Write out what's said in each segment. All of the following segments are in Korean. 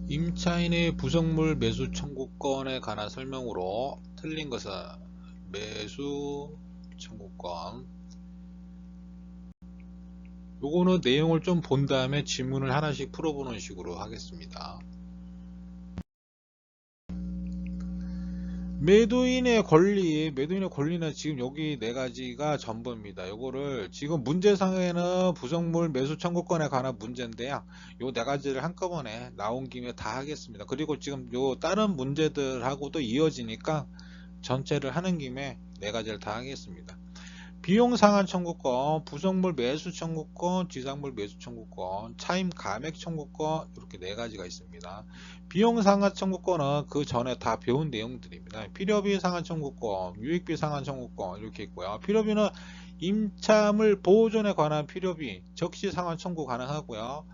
임차인의 부속물 매수 청구권에 관한 설명으로 틀린 것은 매수 청구권. 요거는 내용을 좀 본 다음에 질문을 하나씩 풀어보는 식으로 하겠습니다. 매도인의 권리는 지금 여기 네 가지가 전부입니다. 요거를 지금 문제상에는 부속물 매수 청구권에 관한 문제인데요. 요 네 가지를 한꺼번에 나온 김에 다 하겠습니다. 그리고 지금 요 다른 문제들하고도 이어지니까 전체를 하는 김에 네 가지를 다 하겠습니다. 비용 상한 청구권, 부속물 매수 청구권, 지상물 매수 청구권, 차임 감액 청구권, 이렇게 네 가지가 있습니다. 비용 상한 청구권은 그 전에 다 배운 내용들입니다. 필요비 상한 청구권, 유익비 상한 청구권 이렇게 있고요. 필요비는 임차물 보존에 관한 필요비, 적시 상한 청구 가능하고요.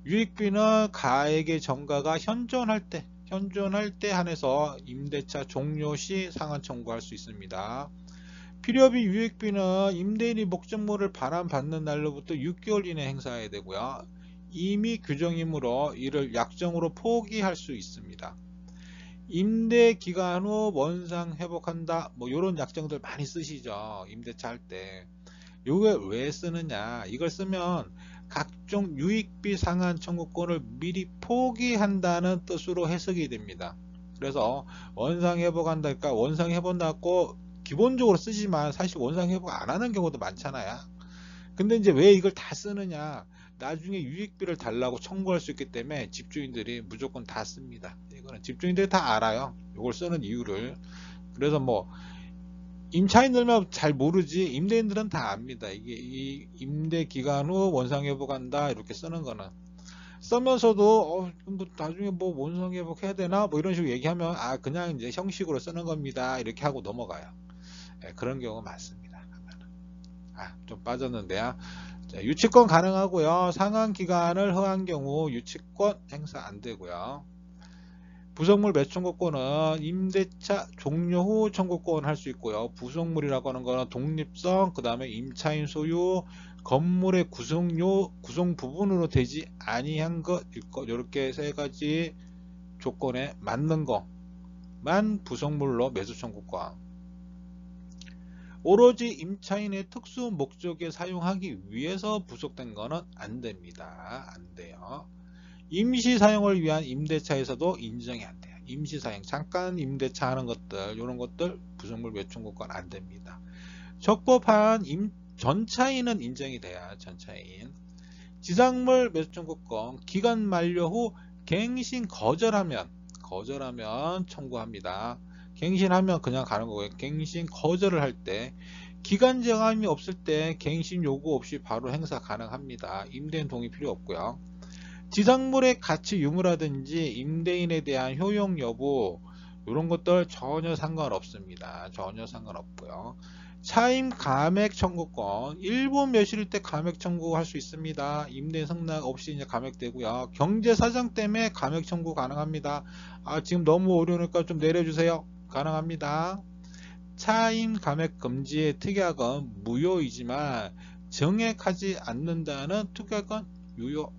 유익비는 가액의 정가가 현존할 때 한해서 임대차 종료 시 상한 청구할 수 있습니다. 필요비 유익비는 임대인이 목적물을 반환받는 날로부터 6개월 이내 행사해야 되고요. 이미 규정이므로 이를 약정으로 포기할 수 있습니다. 임대 기간 후 원상 회복한다. 뭐 이런 약정들 많이 쓰시죠. 임대차 할 때. 이게 왜 쓰느냐? 이걸 쓰면 각종 유익비 상한 청구권을 미리 포기한다는 뜻으로 해석이 됩니다. 그래서 원상 회복한다. 그러니까 원상 회복한다고 기본적으로 쓰지만 사실 원상 회복 안 하는 경우도 많잖아요. 근데 이제 왜 이걸 다 쓰느냐? 나중에 유익비를 달라고 청구할 수 있기 때문에 집주인들이 무조건 다 씁니다. 이거는 집주인들이 다 알아요. 이걸 쓰는 이유를. 그래서 뭐 임차인들만 잘 모르지 임대인들은 다 압니다. 이게 이 임대 기간 후 원상 회복한다 이렇게 쓰는 거는 쓰면서도 뭐 나중에 뭐 원상 회복해야 되나 뭐 이런 식으로 얘기하면 그냥 이제 형식으로 쓰는 겁니다 이렇게 하고 넘어가요. 그런 경우가 많습니다. 좀 빠졌는데요. 자, 유치권 가능하고요. 상한 기간을 허한 경우 유치권 행사 안 되고요. 부속물 매수 청구권은 임대차 종료 후 청구권 할 수 있고요. 부속물이라고 하는 거는 독립성, 그 다음에 임차인 소유, 건물의 구성 부분으로 되지 아니한 것일 것, 이렇게 세 가지 조건에 맞는 것만 부속물로 매수 청구권. 오로지 임차인의 특수 목적에 사용하기 위해서 부속된 거는 안 됩니다. 안 돼요. 임시 사용을 위한 임대차에서도 인정이 안 돼요. 임시 사용, 잠깐 임대차 하는 것들, 이런 것들 부속물 매수 청구권 안 됩니다. 적법한 전차인은 인정이 돼야 전차인. 지상물 매수 청구권 기간 만료 후 갱신 거절하면 청구합니다. 갱신하면 그냥 가는 거고요. 갱신 거절을 할 때 기간 정함이 없을 때 갱신 요구 없이 바로 행사 가능합니다. 임대인 동의 필요 없고요. 지상물의 가치 유무라든지 임대인에 대한 효용 여부 이런 것들 전혀 상관없습니다. 전혀 상관없고요. 차임 감액 청구권 1분 며칠일 때 감액 청구할 수 있습니다. 임대인 승낙 없이 이제 감액되고요. 경제 사정 때문에 감액 청구 가능합니다. 지금 너무 어려우니까 좀 내려주세요. 가능합니다. 차임 감액 금지의 특약은 무효이지만 정액하지 않는다는 특약은 유효.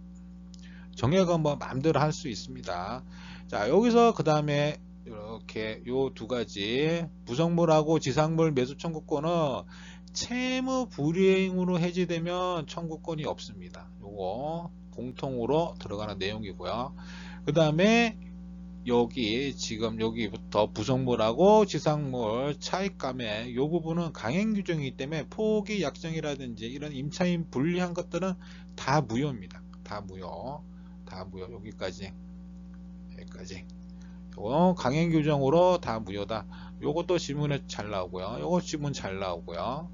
정액은 뭐 마음대로 할 수 있습니다. 자, 여기서 그 다음에 이렇게 요 두 가지 부속물하고 지상물 매수 청구권은 채무 불이행으로 해지되면 청구권이 없습니다. 요거 공통으로 들어가는 내용이고요. 그 다음에 여기 지금 여기부터 부속물하고 지상물 차익감액 요 부분은 강행 규정이기 때문에 포기 약정이라든지 이런 임차인 불리한 것들은 다 무효입니다. 다 무효. 여기까지 요거 강행 규정으로 다 무효다. 요것도 지문에 잘 나오고요. 요거 지문 잘 나오고요.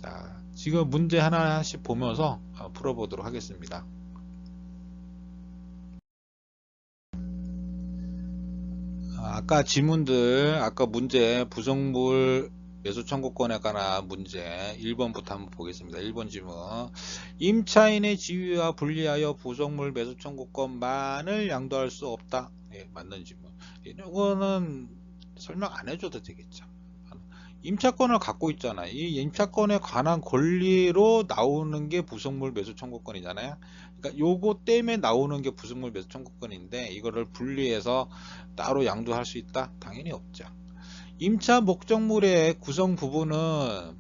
자, 지금 문제 하나씩 보면서 풀어보도록 하겠습니다. 아까 지문들, 아까 문제 부속물 매수 청구권에 관한 문제 1번부터 한번 보겠습니다. 1번 지문. 임차인의 지위와 분리하여 부속물 매수 청구권만을 양도할 수 없다. 맞는 지문. 이거는 설명 안 해줘도 되겠죠. 임차권을 갖고 있잖아. 이 임차권에 관한 권리로 나오는 게 부속물 매수 청구권이잖아요. 그러니까 요거 때문에 나오는 게 부속물 매수 청구권인데 이거를 분리해서 따로 양도할 수 있다? 당연히 없죠. 임차 목적물의 구성 부분은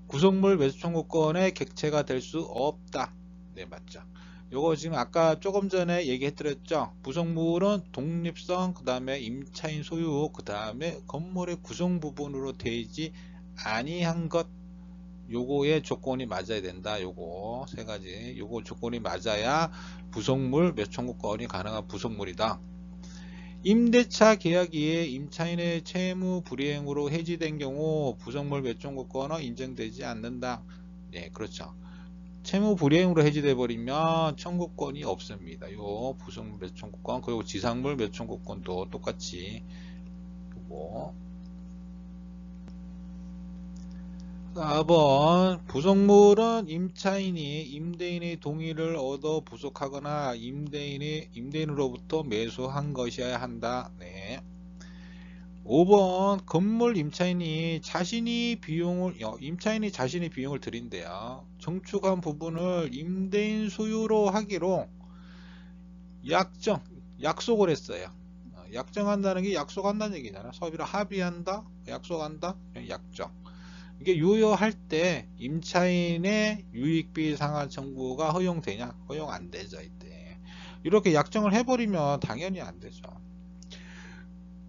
구성물 매수 청구권의 객체가 될 수 없다. 네, 맞죠. 요거 지금 아까 조금 전에 얘기해드렸죠. 부속물은 독립성, 그 다음에 임차인 소유, 그 다음에 건물의 구성 부분으로 되지 아니한 것, 요거의 조건이 맞아야 된다. 요거 세 가지, 요거 조건이 맞아야 부속물 매수 청구권이 가능한 부속물이다. 임대차 계약이 임차인의 채무 불이행으로 해지된 경우 부속물 매수 청구권은 인정되지 않는다. 네, 그렇죠. 채무 불이행으로 해지돼 버리면 청구권이 없습니다. 요 부속물 매수 청구권, 그리고 지상물 매수 청구권도 똑같이 요거 4번 부속물은 임차인이 임대인의 동의를 얻어 부속하거나 임대인으로부터 매수한 것이어야 한다. 네. 5번 건물 임차인이 자신이 비용을 들인대요. 정축한 부분을 임대인 소유로 하기로 약속을 했어요. 약정한다는 게 약속한다는 얘기잖아. 서비를 합의한다, 약속한다, 약정. 이게 유효할 때 임차인의 유익비 상환 청구가 허용되냐? 허용 안 되죠. 이때 이렇게 약정을 해버리면 당연히 안 되죠.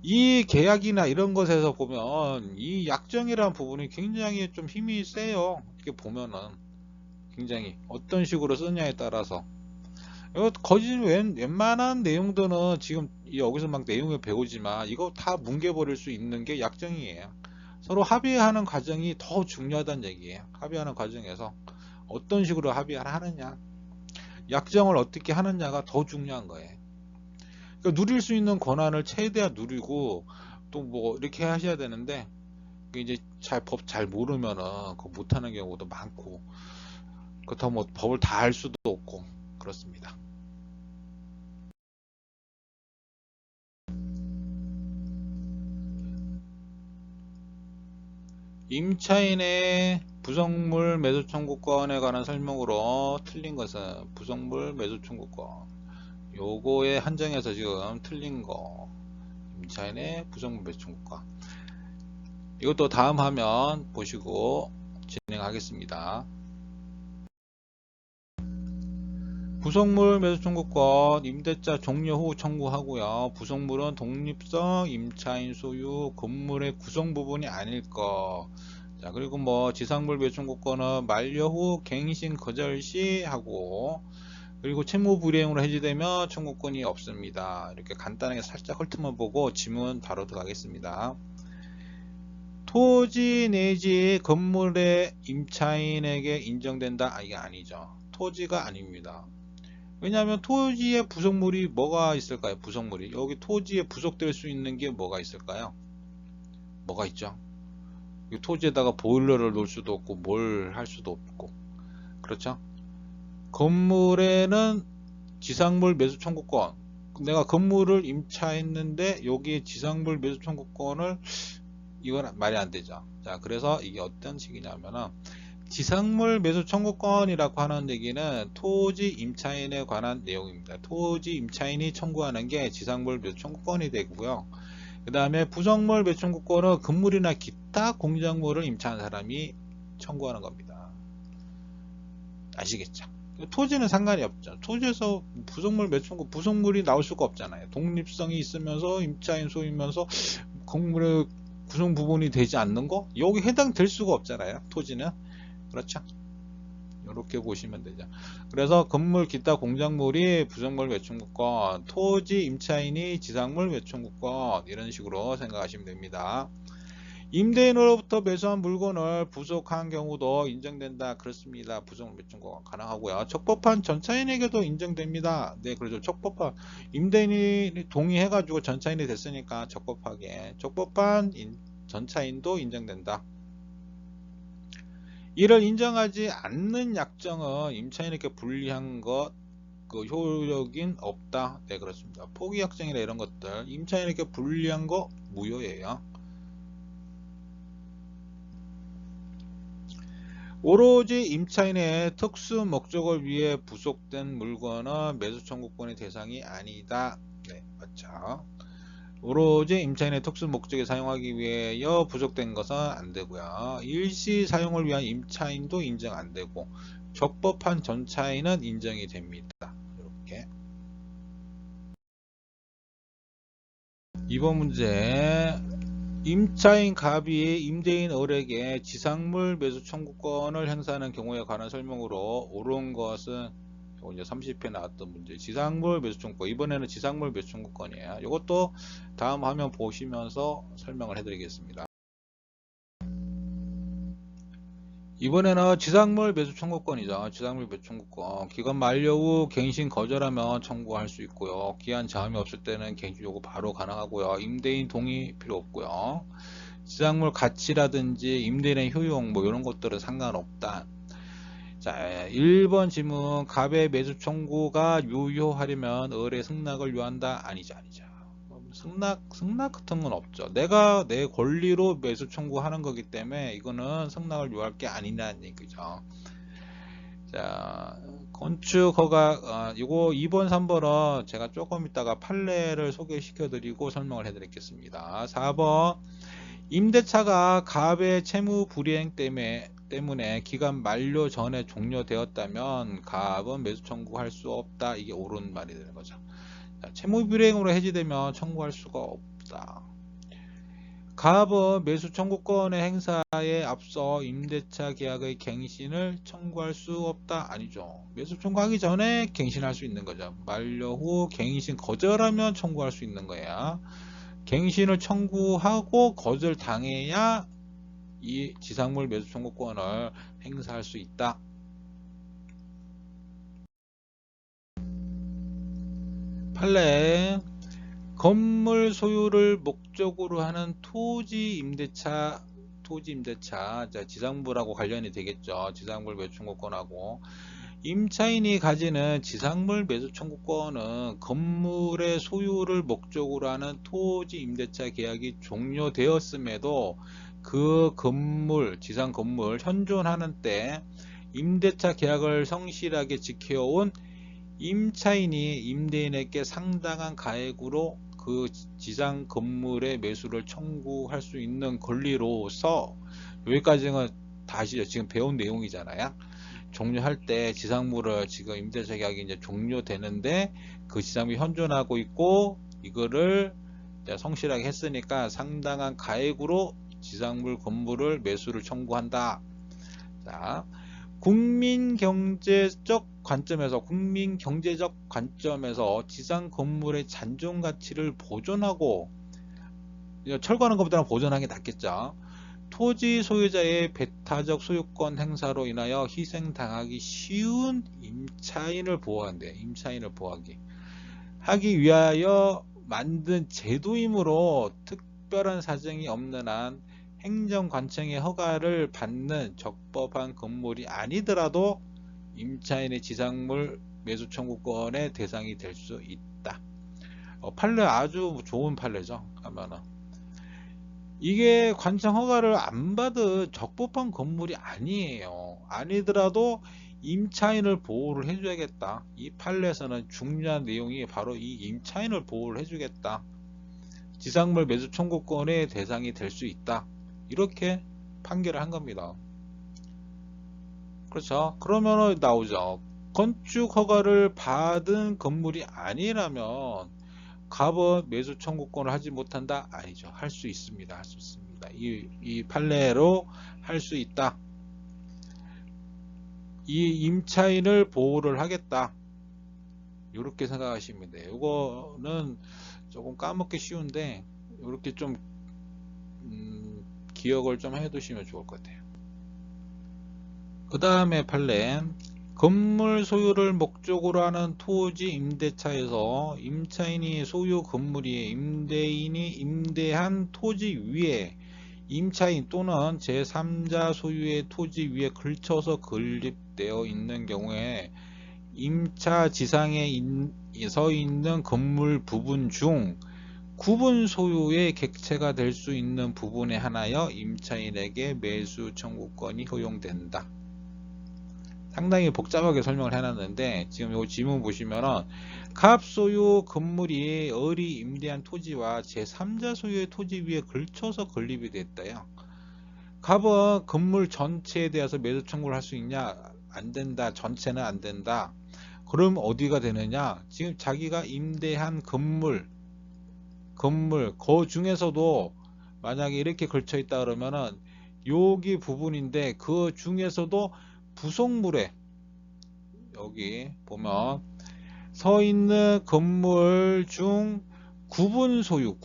이 계약이나 이런 것에서 보면 이 약정이라는 부분이 굉장히 좀 힘이 세요. 이렇게 보면은 굉장히 어떤 식으로 쓰냐에 따라서 이거 거짓 웬만한 내용들은 지금 여기서 막 내용을 배우지만 이거 다 뭉개버릴 수 있는 게 약정이에요. 서로 합의하는 과정이 더 중요하다는 얘기예요. 합의하는 과정에서 어떤 식으로 합의를 하느냐, 약정을 어떻게 하느냐가 더 중요한 거예요. 그러니까 누릴 수 있는 권한을 최대한 누리고 또 뭐 이렇게 하셔야 되는데 이제 법 잘 모르면은 그거 못하는 경우도 많고 그렇다고 뭐 법을 다 알 수도 없고 그렇습니다. 임차인의 부속물 매수 청구권에 관한 설명으로 틀린 것은 부속물 매수 청구권 요거에 한정해서 지금 틀린 거 임차인의 부속물 매수 청구권 이것도 다음 화면 보시고 진행하겠습니다. 부속물 매수 청구권 임대차 종료 후 청구하고요. 부속물은 독립성, 임차인 소유, 건물의 구성 부분이 아닐 거. 자, 그리고 뭐 지상물 매수 청구권은 만료 후 갱신 거절 시 하고 그리고 채무 불이행으로 해지되면 청구권이 없습니다. 이렇게 간단하게 살짝 훑어만 보고 질문 바로 들어가겠습니다. 토지 내지 건물의 임차인에게 인정된다? 이게 아니죠. 토지가 아닙니다. 왜냐하면 토지의 부속물이 뭐가 있을까요? 부속물이 여기 토지에 부속될 수 있는 게 뭐가 있을까요? 뭐가 있죠? 토지에다가 보일러를 놓을 수도 없고 뭘 할 수도 없고 그렇죠? 건물에는 지상물 매수 청구권 내가 건물을 임차했는데 여기에 지상물 매수 청구권을 이건 말이 안 되죠. 자, 그래서 이게 어떤 식이냐면은 지상물 매수 청구권이라고 하는 얘기는 토지 임차인에 관한 내용입니다. 토지 임차인이 청구하는 게 지상물 매수 청구권이 되고요. 그 다음에 부속물 매수 청구권은 건물이나 기타 공작물을 임차한 사람이 청구하는 겁니다. 아시겠죠? 토지는 상관이 없죠. 토지에서 부속물 매수 청구, 부속물이 나올 수가 없잖아요. 독립성이 있으면서 임차인 소유면서 건물의 구성 부분이 되지 않는 거? 여기 해당될 수가 없잖아요. 토지는. 그렇죠? 이렇게 보시면 되죠. 그래서 건물 기타 공작물이 부속물 매춘구권, 토지 임차인이 지상물 매춘구권 이런 식으로 생각하시면 됩니다. 임대인으로부터 매수한 물건을 부속한 경우도 인정된다. 그렇습니다. 부속 매춘구권 가능하고요. 적법한 전차인에게도 인정됩니다. 네, 그렇죠. 적법한 임대인이 동의해가지고 전차인이 됐으니까 적법한 전차인도 인정된다. 이를 인정하지 않는 약정은 임차인에게 불리한 것, 그 효력인 없다. 네, 그렇습니다. 포기 약정이나 이런 것들 임차인에게 불리한 거 무효예요. 오로지 임차인의 특수 목적을 위해 부속된 물건은 매수 청구권의 대상이 아니다. 네, 맞죠. 오로지 임차인의 특수 목적에 사용하기 위하여 부속된 것은 안 되고요. 일시 사용을 위한 임차인도 인정 안 되고 적법한 전차인은 인정이 됩니다. 이렇게. 이번 문제. 임차인 갑이 임대인 을에게 지상물 매수 청구권을 행사하는 경우에 관한 설명으로 옳은 것은 이제 30회 나왔던 문제. 지상물 매수 청구권. 이번에는 지상물 매수 청구권이에요. 이것도 다음 화면 보시면서 설명을 해드리겠습니다. 이번에는 지상물 매수 청구권이죠. 지상물 매수 청구권. 기간 만료 후 갱신 거절하면 청구할 수 있고요. 기한 저함이 없을 때는 갱신 요구 바로 가능하고요. 임대인 동의 필요 없고요. 지상물 가치라든지 임대인의 효용 뭐 이런 것들은 상관없다. 자, 1번 질문. 갑의 매수 청구가 유효하려면 을의 승낙을 요한다. 아니죠, 아니죠. 승낙 같은 건 없죠. 내가 내 권리로 매수 청구하는 거기 때문에 이거는 승낙을 요할 게 아니라는 얘기죠. 자, 건축 허가, 이거 2번, 3번은 제가 조금 이따가 판례를 소개시켜 드리고 설명을 해 드리겠습니다. 4번. 임대차가 갑의 채무 불이행 때문에 기간 만료 전에 종료되었다면 갑은 매수 청구할 수 없다. 이게 옳은 말이 되는 거죠. 채무 불이행으로 해지되면 청구할 수가 없다. 갑은 매수 청구권의 행사에 앞서 임대차 계약의 갱신을 청구할 수 없다. 아니죠. 매수 청구하기 전에 갱신할 수 있는 거죠. 만료 후 갱신 거절하면 청구할 수 있는 거야. 갱신을 청구하고 거절당해야 이 지상물 매수 청구권을 행사할 수 있다. 판례. 건물 소유를 목적으로 하는 토지 임대차, 자, 지상물하고 관련이 되겠죠. 지상물 매수 청구권하고 임차인이 가지는 지상물 매수 청구권은 건물의 소유를 목적으로 하는 토지 임대차 계약이 종료되었음에도 그 건물, 지상 건물 현존하는 때 임대차 계약을 성실하게 지켜온 임차인이 임대인에게 상당한 가액으로 그 지상 건물의 매수를 청구할 수 있는 권리로서, 여기까지는 다시 지금 배운 내용이잖아요. 종료할 때 지상물을 지금 임대차 계약이 이제 종료되는데 그 지상물이 현존하고 있고 이거를 성실하게 했으니까 상당한 가액으로 지상물 건물을 매수를 청구한다. 자, 국민 경제적 관점에서 지상 건물의 잔존 가치를 보존하고, 철거하는 것보다는 보존하는 게 낫겠죠. 토지 소유자의 배타적 소유권 행사로 인하여 희생당하기 쉬운 임차인을 보호한대. 임차인을 보호하기 하기 위하여 만든 제도이므로 특별한 사정이 없는 한 행정관청의 허가를 받는 적법한 건물이 아니더라도 임차인의 지상물 매수 청구권의 대상이 될 수 있다. 판례 아주 좋은 판례죠. 하면은 이게 관청 허가를 안 받은 적법한 건물이 아니에요. 아니더라도 임차인을 보호를 해줘야겠다. 이 판례에서는 중요한 내용이 바로 이 임차인을 보호를 해주겠다. 지상물 매수 청구권의 대상이 될 수 있다. 이렇게 판결을 한 겁니다. 그렇죠. 그러면 나오죠. 건축 허가를 받은 건물이 아니라면 갑은 매수 청구권을 하지 못한다? 아니죠. 할 수 있습니다. 할 수 있습니다. 이 판례로 할 수 있다. 이 임차인을 보호를 하겠다. 이렇게 생각하시면 돼요. 이거는 조금 까먹기 쉬운데 이렇게 좀 기억을 좀 해두시면 좋을 것 같아요. 그 다음에 판례. 건물 소유를 목적으로 하는 토지 임대차에서 임차인이 소유 건물이 임대인이 임대한 토지 위에 임차인 또는 제3자 소유의 토지 위에 걸쳐서 건립되어 있는 경우에 임차 지상에 서 있는 건물 부분 중 구분 소유의 객체가 될 수 있는 부분에 한하여 임차인에게 매수 청구권이 허용된다. 상당히 복잡하게 설명을 해놨는데 지금 요 지문 보시면은 갑 소유 건물이 을이 임대한 토지와 제3자 소유의 토지 위에 걸쳐서 건립이 됐다요. 갑은 건물 전체에 대해서 매수 청구를 할 수 있냐? 안 된다. 전체는 안 된다. 그럼 어디가 되느냐? 지금 자기가 임대한 건물 그 중에서도 만약에 이렇게 걸쳐 있다 그러면은 여기 부분인데 그 중에서도 부속물에 여기 보면 서 있는 건물 중 구분 소유의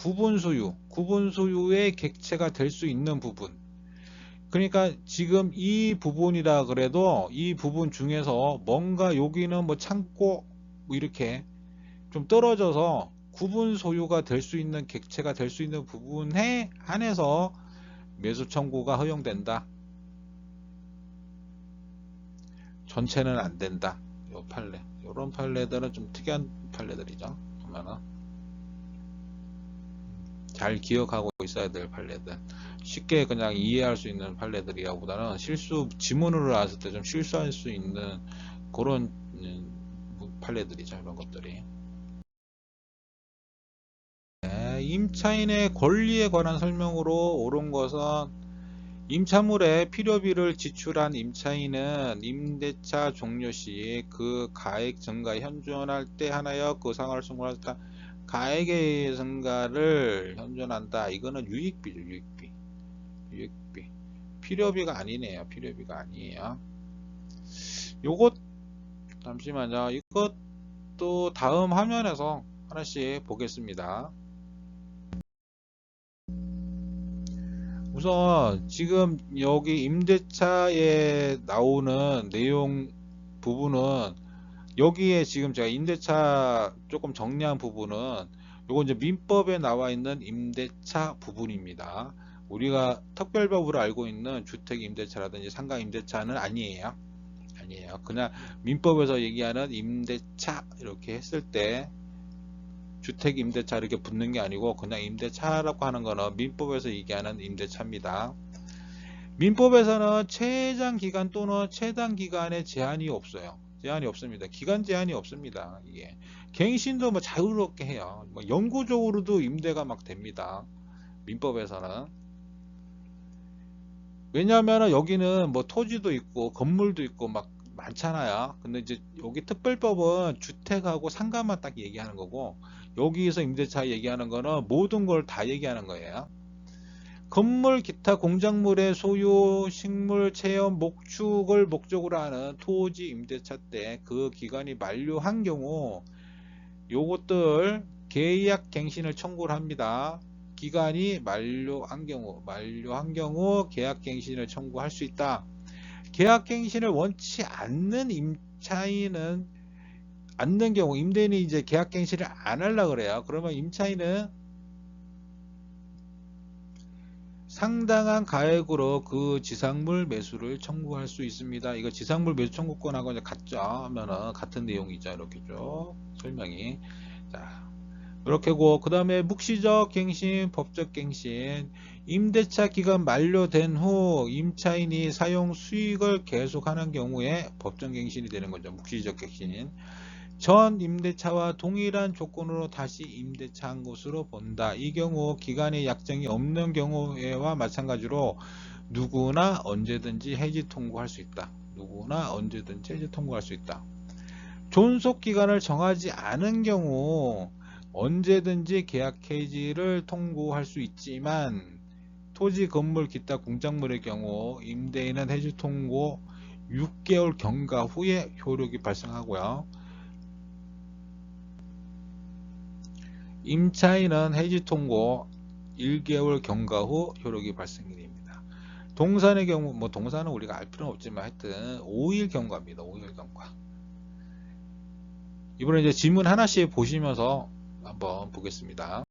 객체가 될 수 있는 부분. 그러니까 지금 이 부분이라 그래도 이 부분 중에서 뭔가 여기는 뭐 창고 뭐 이렇게 좀 떨어져서 구분 소유가 될 수 있는 객체가 될 수 있는 부분에 한해서 매수 청구가 허용된다. 전체는 안 된다. 요 판례. 요런 판례들은 좀 특이한 판례들이죠. 보면은 잘 기억하고 있어야 될 판례들. 쉽게 그냥 이해할 수 있는 판례들이라보다는 지문으로 나왔을 때 좀 실수할 수 있는 그런 판례들이죠. 이런 것들이. 네, 임차인의 권리에 관한 설명으로 옳은 것은 임차물에 필요비를 지출한 임차인은 임대차 종료 시 그 가액 증가 현존할 때 하나여 그 상환을 청구한다. 가액의 증가를 현존한다. 이거는 유익비죠. 유익비. 필요비가 아니네요. 필요비가 아니에요. 요것 잠시만요. 이것도 다음 화면에서 하나씩 보겠습니다. 우선 지금 여기 임대차에 나오는 내용 부분은 여기에 지금 제가 임대차 조금 정리한 부분은 요거 이제 민법에 나와 있는 임대차 부분입니다. 우리가 특별법으로 알고 있는 주택 임대차라든지 상가 임대차는 아니에요. 그냥 민법에서 얘기하는 임대차 이렇게 했을 때 주택 임대차 이렇게 붙는 게 아니고 그냥 임대차라고 하는 거는 민법에서 얘기하는 임대차입니다. 민법에서는 최장 기간 또는 최단 기간에 제한이 없어요. 제한이 없습니다. 기간 제한이 없습니다. 이게 갱신도 뭐 자유롭게 해요. 뭐 영구적으로도 임대가 막 됩니다. 민법에서는. 왜냐하면 여기는 뭐 토지도 있고 건물도 있고 막 많잖아요. 근데 이제 여기 특별법은 주택하고 상가만 딱 얘기하는 거고 여기서 임대차 얘기하는 거는 모든 걸 다 얘기하는 거예요. 건물 기타 공작물의 소유, 식물 체험, 목축을 목적으로 하는 토지 임대차 때 그 기간이 만료한 경우 요것들 계약 갱신을 청구를 합니다. 기간이 만료한 경우 계약 갱신을 청구할 수 있다. 계약 갱신을 원치 않는 임차인은 않는 경우 임대인이 이제 계약 갱신을 안 하려고 그래요. 그러면 임차인은 상당한 가액으로 그 지상물 매수를 청구할 수 있습니다. 이거 지상물 매수 청구권하고 이제 같죠? 하면은 같은 내용이죠. 이렇게죠. 설명이. 자, 이렇게고 그 다음에 묵시적 갱신, 법적 갱신. 임대차 기간 만료된 후 임차인이 사용 수익을 계속하는 경우에 법정 갱신이 되는 거죠. 묵시적 갱신. 전 임대차와 동일한 조건으로 다시 임대차한 것으로 본다. 이 경우 기간의 약정이 없는 경우와 마찬가지로 누구나 언제든지 해지 통고할 수 있다. 누구나 언제든지 해지 통고할 수 있다. 존속 기간을 정하지 않은 경우 언제든지 계약 해지를 통고할 수 있지만 토지, 건물, 기타 공작물의 경우 임대인은 해지 통고 6개월 경과 후에 효력이 발생하고요. 임차인은 해지 통고 1개월 경과 후 효력이 발생이 됩니다. 동산의 경우 뭐 동산은 우리가 알 필요는 없지만 하여튼 5일 경과입니다. 5일 경과. 이번에 이제 질문 하나씩 보시면서 한번 보겠습니다.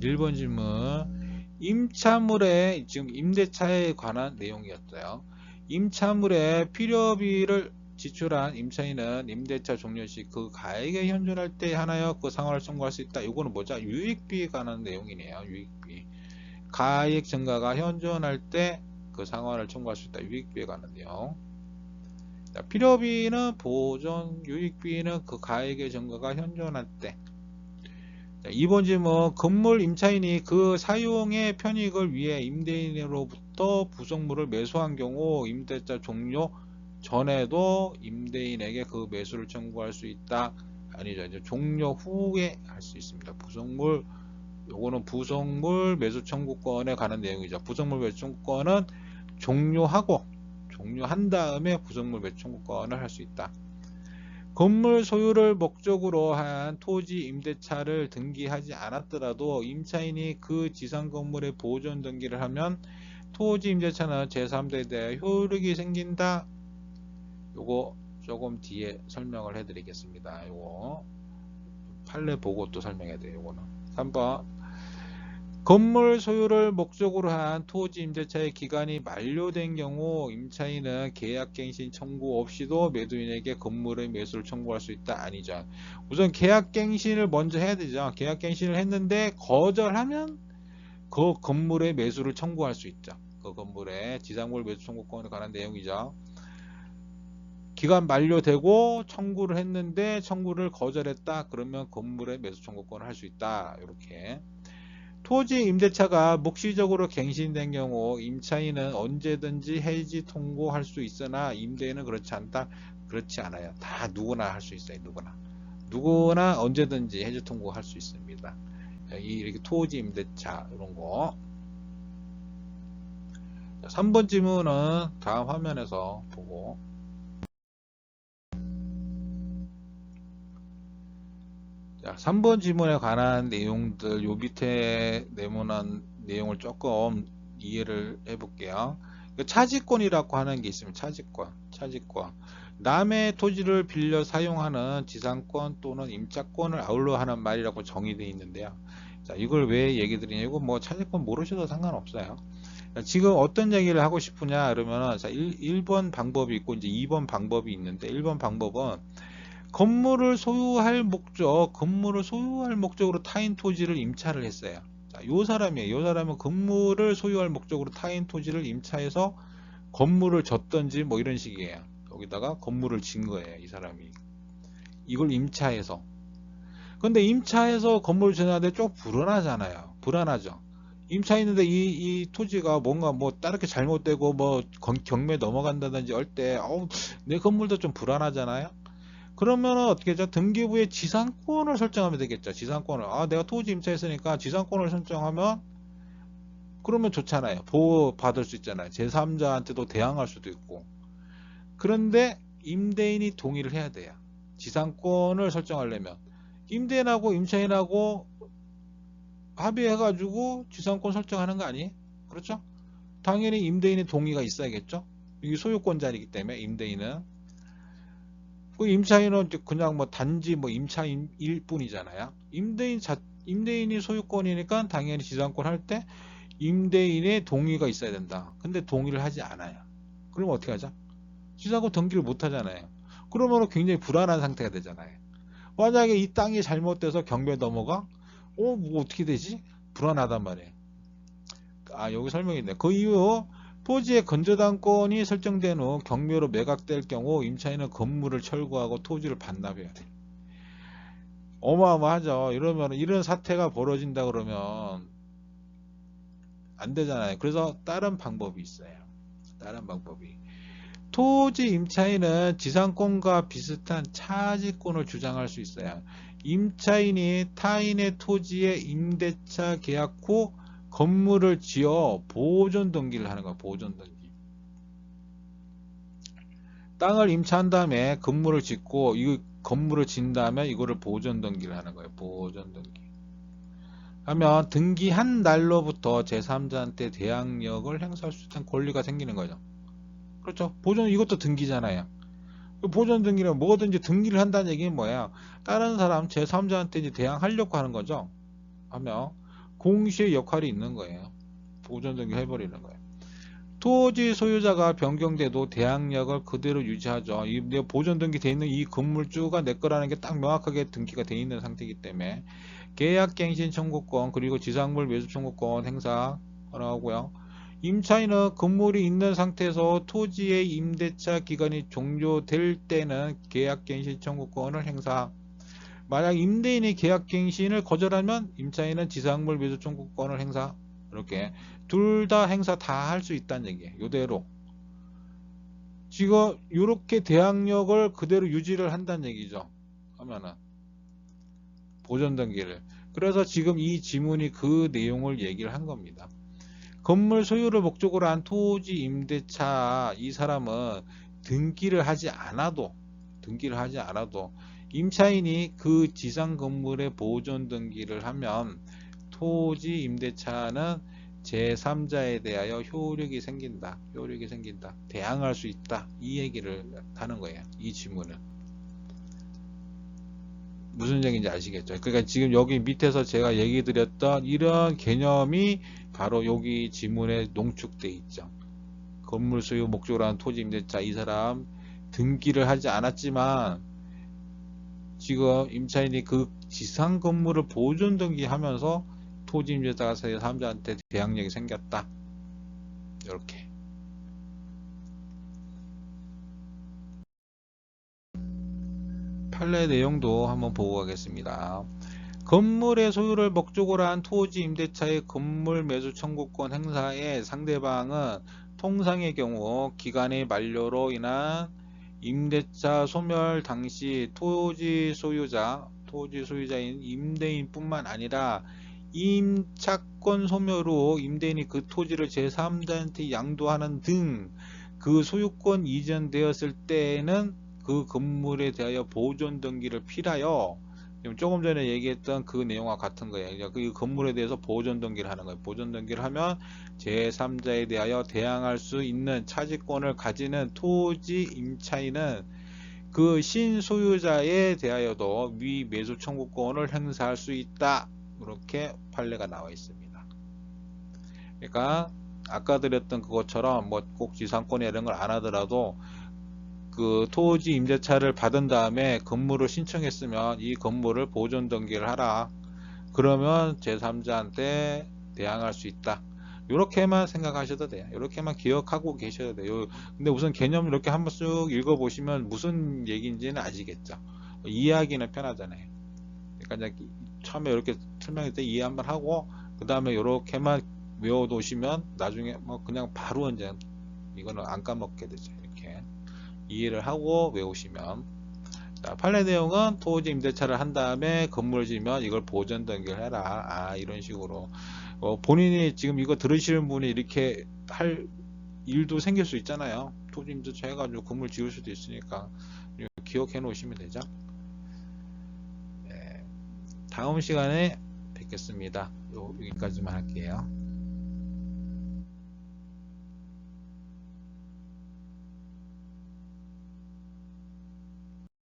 1번 질문. 임차물의 지금 임대차에 관한 내용이었어요. 임차물의 필요비를 지출한 임차인은 임대차 종료 시 그 가액에 현존할 때 하나여 그 상환을 청구할 수 있다. 이거는 뭐죠? 유익비에 관한 내용이네요. 유익비. 가액 증가가 현존할 때 그 상환을 청구할 수 있다. 유익비에 관한 내용. 자, 필요비는 보존, 유익비는 그 가액의 증가가 현존할 때. 자, 2번 질문. 건물 임차인이 그 사용의 편익을 위해 임대인으로부터 부속물을 매수한 경우 임대차 종료 전에도 임대인에게 그 매수를 청구할 수 있다. 아니죠. 이제 종료 후에 할 수 있습니다. 부속물, 요거는 부속물 매수 청구권에 관한 내용이죠. 부속물 매수 청구권은 종료한 다음에 부속물 매수 청구권을 할 수 있다. 건물 소유를 목적으로 한 토지 임대차를 등기하지 않았더라도 임차인이 그 지상 건물의 보존 등기를 하면 토지 임대차는 제3자에 대해 효력이 생긴다. 요거 조금 뒤에 설명을 해드리겠습니다. 요거 판례 보고 또 설명해야 돼요. 요거는 3번. 건물 소유를 목적으로 한 토지 임대차의 기간이 만료된 경우 임차인은 계약갱신 청구 없이도 매도인에게 건물의 매수를 청구할 수 있다. 아니죠. 우선 계약갱신을 먼저 해야 되죠. 계약갱신을 했는데 거절하면 그 건물의 매수를 청구할 수 있죠. 그 건물의 지상물 매수 청구권에 관한 내용이죠. 기간 만료되고 청구를 했는데 청구를 거절했다. 그러면 건물의 매수 청구권을 할 수 있다. 이렇게. 토지 임대차가 묵시적으로 갱신된 경우 임차인은 언제든지 해지 통고할 수 있으나 임대인은 그렇지 않다. 그렇지 않아요. 다 누구나 할 수 있어요. 누구나 언제든지 해지 통고할 수 있습니다. 이렇게 토지 임대차 이런 거. 3번 질문은 다음 화면에서 보고. 자, 3번 질문에 관한 내용들, 요 밑에 내문한 내용을 조금 이해를 해볼게요. 차지권이라고 하는 게 있으면 차지권. 남의 토지를 빌려 사용하는 지상권 또는 임차권을 아울러 하는 말이라고 정의되어 있는데요. 자, 이걸 왜 얘기 드리냐? 이거 뭐 차지권 모르셔도 상관없어요. 자, 지금 어떤 얘기를 하고 싶으냐? 그러면은, 자, 1번 방법이 있고, 이제 2번 방법이 있는데, 1번 방법은 건물을 소유할 목적으로 타인 토지를 임차를 했어요. 자, 요 사람이에요. 요 사람은 건물을 소유할 목적으로 타인 토지를 임차해서 건물을 졌던지 뭐 이런 식이에요. 여기다가 건물을 진 거예요. 이 사람이. 이걸 임차해서. 근데 임차해서 건물을 지는데 좀 불안하죠. 임차했는데 이 토지가 뭔가 뭐 다르게 잘못되고 뭐 경매 넘어간다든지 할 때, 내 건물도 좀 불안하잖아요. 그러면은 어떻게 하죠? 등기부에 지상권을 설정하면 되겠죠. 지상권을. 내가 토지 임차했으니까 지상권을 설정하면 그러면 좋잖아요. 보호받을 수 있잖아요. 제3자한테도 대항할 수도 있고. 그런데 임대인이 동의를 해야 돼요. 지상권을 설정하려면. 임대인하고 임차인하고 합의해가지고 지상권 설정하는 거 아니에요? 그렇죠? 당연히 임대인의 동의가 있어야겠죠? 이게 소유권자이기 때문에 임대인은. 그 임차인은 그냥 뭐 단지 뭐 임차인일 뿐이잖아요. 임대인이 소유권이니까 당연히 지상권 할 때 임대인의 동의가 있어야 된다. 근데 동의를 하지 않아요. 그럼 어떻게 하죠? 지상권 등기를 못 하잖아요. 그러면 굉장히 불안한 상태가 되잖아요. 만약에 이 땅이 잘못돼서 경매 넘어가? 뭐 어떻게 되지? 불안하단 말이에요. 여기 설명이 있네. 그 이후 토지의 건저당권이 설정된 후 경매로 매각될 경우 임차인은 건물을 철거하고 토지를 반납해야 돼. 어마어마하죠. 이러면 이런 사태가 벌어진다 그러면 안 되잖아요. 그래서 다른 방법이 있어요. 다른 방법이. 토지 임차인은 지상권과 비슷한 차지권을 주장할 수 있어요. 임차인이 타인의 토지에 임대차 계약 후 건물을 지어 보존 등기를 하는 거야. 보존 등기. 땅을 임차한 다음에 건물을 짓고 이 건물을 진 다음에 이거를 보존 등기를 하는 거예요. 보존 등기. 하면 등기한 날로부터 제3자한테 대항력을 행사할 수 있는 권리가 생기는 거죠. 그렇죠. 보존 이것도 등기잖아요. 보존 등기는 뭐든지 등기를 한다는 얘기는 뭐야? 다른 사람 제3자한테 이제 대항하려고 하는 거죠. 하면 공시의 역할이 있는 거예요. 보존 등기 해버리는 거예요. 토지 소유자가 변경돼도 대항력을 그대로 유지하죠. 이 보존 등기 돼 있는 이 건물주가 내 거라는 게 딱 명확하게 등기가 돼 있는 상태이기 때문에 계약갱신 청구권 그리고 지상물 매수 청구권 행사 하고요. 임차인은 건물이 있는 상태에서 토지의 임대차 기간이 종료될 때는 계약갱신 청구권을 행사. 만약 임대인이 계약갱신을 거절하면 임차인은 지상물 매수 청구권을 행사. 이렇게 둘 다 행사 다 할 수 있다는 얘기예요. 이대로. 지금 이렇게 대항력을 그대로 유지를 한다는 얘기죠. 하면은 보존 등기를. 그래서 지금 이 지문이 그 내용을 얘기를 한 겁니다. 건물 소유를 목적으로 한 토지 임대차 이 사람은 등기를 하지 않아도 임차인이 그 지상 건물의 보존 등기를 하면 토지 임대차는 제3자에 대하여 효력이 생긴다. 대항할 수 있다. 이 얘기를 하는 거예요. 이 지문은. 무슨 얘기인지 아시겠죠? 그러니까 지금 여기 밑에서 제가 얘기 드렸던 이런 개념이 바로 여기 지문에 농축돼 있죠. 건물 소유 목적으로 한 토지 임대차 이 사람 등기를 하지 않았지만 지금 임차인이 그 지상 건물을 보존 등기하면서 토지 임대차가 제3자한테 대항력이 생겼다. 이렇게. 판례 내용도 한번 보고 가겠습니다. 건물의 소유를 목적으로 한 토지 임대차의 건물 매수 청구권 행사에 상대방은 통상의 경우 기간의 만료로 인한 임대차 소멸 당시 토지 소유자인 임대인뿐만 아니라 임차권 소멸 후 임대인이 그 토지를 제3자한테 양도하는 등 그 소유권 이전되었을 때에는 그 건물에 대하여 보존 등기를 필하여 조금 전에 얘기했던 그 내용과 같은 거예요. 그 건물에 대해서 보존 등기를 하는 거예요. 보존 등기를 하면 제3자에 대하여 대항할 수 있는 차지권을 가지는 토지 임차인은 그 신소유자에 대하여도 위 매수 청구권을 행사할 수 있다. 이렇게 판례가 나와 있습니다. 그러니까 아까 드렸던 그것처럼 뭐 꼭 지상권이나 이런 걸 안 하더라도 그 토지 임대차를 받은 다음에 건물을 신청했으면 이 건물을 보존 등기를 하라. 그러면 제3자한테 대항할 수 있다. 이렇게만 생각하셔도 돼요. 이렇게만 기억하고 계셔야 돼요. 근데 우선 개념 이렇게 한번 쑥 읽어보시면 무슨 얘기인지는 아시겠죠. 이해하기는 편하잖아요. 그러니까 이제 처음에 이렇게 설명할 때 이해 한번 하고 그 다음에 이렇게만 외워놓으시면 나중에 뭐 그냥 바로 이제 이거는 안 까먹게 되죠. 이렇게 이해를 하고 외우시면. 자, 판례 내용은 토지 임대차를 한 다음에 건물을 지으면 이걸 보존 등기를 해라. 이런 식으로 본인이 지금 이거 들으시는 분이 이렇게 할 일도 생길 수 있잖아요. 토지 임대차 해가지고 건물 지을 수도 있으니까 기억해 놓으시면 되죠. 네, 다음 시간에 뵙겠습니다. 여기까지만 할게요.